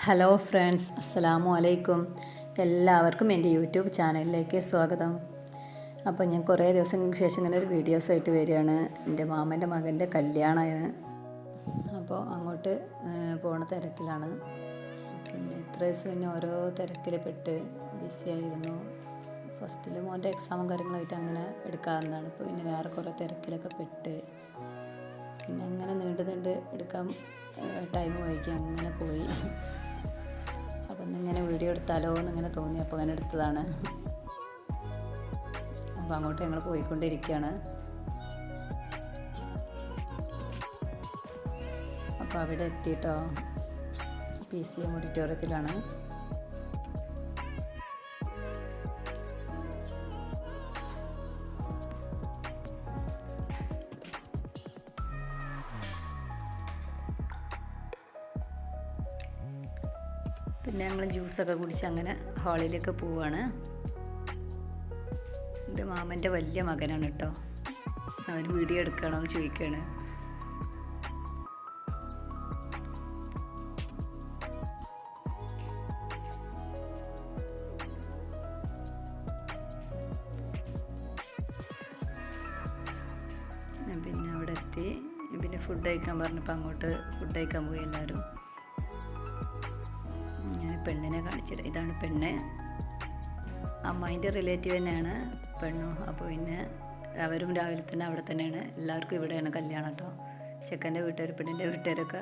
Hello friends, അസ്സലാമു അലൈക്കും. എല്ലാവർക്കും എൻ്റെ യൂട്യൂബ് ചാനലിലേക്ക് സ്വാഗതം. അപ്പോൾ ഞാൻ കുറേ ദിവസങ്ങൾക്ക് ശേഷം ഇങ്ങനെ ഒരു വീഡിയോസ് ആയിട്ട് വരികയാണ്. എൻ്റെ മാമൻ്റെ മകൻ്റെ കല്യാണമാണ്. അപ്പോൾ അങ്ങോട്ട് പോണ തിരക്കിലാണ്. പിന്നെ ഇത്ര ദിവസം പിന്നെ ഓരോ തിരക്കിൽ പെട്ട് ബിസിയായിരുന്നു. ഫസ്റ്റിൽ മോൻ്റെ എക്സാമും കാര്യങ്ങളായിട്ട് അങ്ങനെ എടുക്കാവുന്നതാണ്. ഇപ്പോൾ പിന്നെ വേറെ കുറേ തിരക്കിലൊക്കെ പെട്ട് പിന്നെ അങ്ങനെ നീണ്ട് എടുക്കാൻ ടൈം വൈകി അങ്ങനെ പോയി. അപ്പം ഇന്നിങ്ങനെ വീഡിയോ എടുത്താലോ എന്നിങ്ങനെ തോന്നി, അപ്പോൾ അങ്ങനെ എടുത്തതാണ്. അപ്പോൾ അങ്ങോട്ട് ഞങ്ങൾ പോയിക്കൊണ്ടിരിക്കുകയാണ്. അപ്പോൾ അവിടെ എത്തിയിട്ടോ, PCM ഓഡിറ്റോറിയത്തിലാണ്. പിന്നെ ഞങ്ങൾ ജ്യൂസൊക്കെ കുടിച്ച് അങ്ങനെ ഹാളിലേക്ക് പോവുകയാണ്. എൻ്റെ മാമൻ്റെ വലിയ മകനാണ് കേട്ടോ. അവൻ വീഡിയോ എടുക്കണമെന്ന് ചോദിക്കുകയാണ്. പിന്നെ അവിടെ എത്തി. പിന്നെ ഫുഡ് കഴിക്കാൻ പറഞ്ഞപ്പോൾ അങ്ങോട്ട് ഫുഡ് കഴിക്കാൻ പോയി എല്ലാവരും. ഞാൻ പെണ്ണിനെ കാണിച്ചത്, ഇതാണ് പെണ്ണ്. അമ്മായിൻ്റെ റിലേറ്റീവ് തന്നെയാണ് പെണ്ണും. അപ്പോൾ പിന്നെ അവരും രാവിലെ തന്നെ അവിടെ തന്നെയാണ്. എല്ലാവർക്കും ഇവിടെയാണ് കല്യാണം കേട്ടോ. ചെക്കൻ്റെ വീട്ടുകാർ പെണ്ണിൻ്റെ വീട്ടുകാരൊക്കെ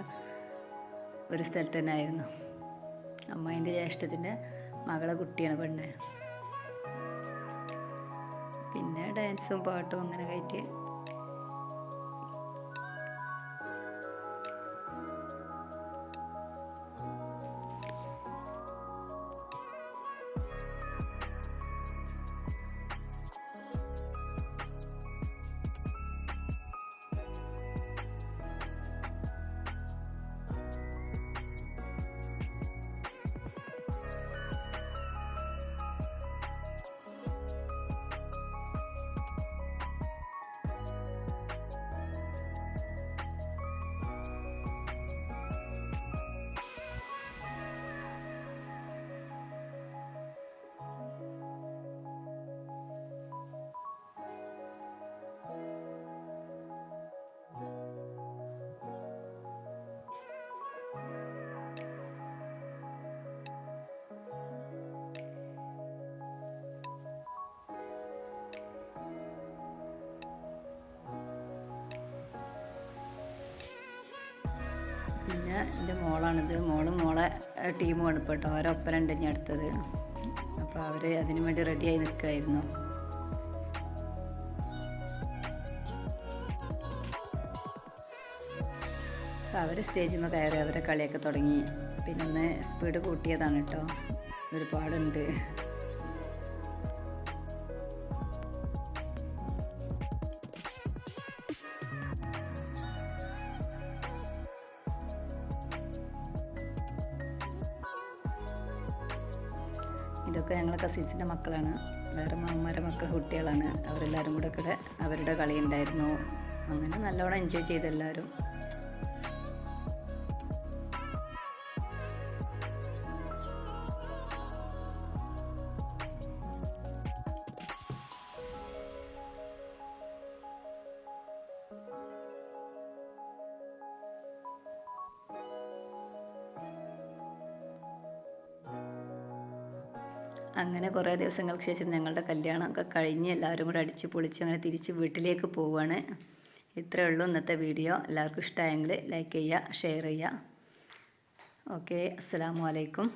ഒരു സ്ഥലത്ത് തന്നെ ആയിരുന്നു. അമ്മായിൻ്റെ ജ്യേഷ്ഠത്തിൻ്റെ മകളെ കുട്ടിയാണ് പെണ്ണ്. പിന്നെ ഡാൻസും പാട്ടും അങ്ങനെ കയറ്റി പിന്നെ എൻ്റെ മോളാണിത്. മോളെ ടീമുമാണ് ഇപ്പോൾ കേട്ടോ. അവരൊപ്പം രണ്ടിഞ്ഞ അടുത്തത്. അപ്പോൾ അവർ അതിനു വേണ്ടി റെഡിയായി നിൽക്കുമായിരുന്നു. അപ്പോൾ അവർ സ്റ്റേജിൽ കയറി അവരെ കളിയൊക്കെ തുടങ്ങി. പിന്നെ ഒന്ന് സ്പീഡ് കൂട്ടിയതാണ് കേട്ടോ, ഒരുപാടുണ്ട്. ഇതൊക്കെ ഞങ്ങളെ കസിൻസിൻ്റെ മക്കളാണ്. വേറെ മാമാരെ മക്കൾ കുട്ടികളാണ്. അവരെല്ലാവരും കൂടെ അവരുടെ കളി ഉണ്ടായിരുന്നു. അങ്ങനെ നല്ലോണം എൻജോയ് ചെയ്ത് എല്ലാവരും. അങ്ങനെ കുറേ ദിവസങ്ങൾക്ക് ശേഷം ഞങ്ങളുടെ കല്യാണമൊക്കെ കഴിഞ്ഞ് എല്ലാവരും കൂടെ അടിച്ച് പൊളിച്ച് അങ്ങനെ തിരിച്ച് വീട്ടിലേക്ക് പോവുകയാണ്. ഇത്രയേ ഉള്ളൂ ഇന്നത്തെ വീഡിയോ. എല്ലാവർക്കും ഇഷ്ടമായെങ്കിൽ ലൈക്ക് ചെയ്യുക, ഷെയർ ചെയ്യുക. ഓക്കെ, അസ്സലാമു അലൈക്കും.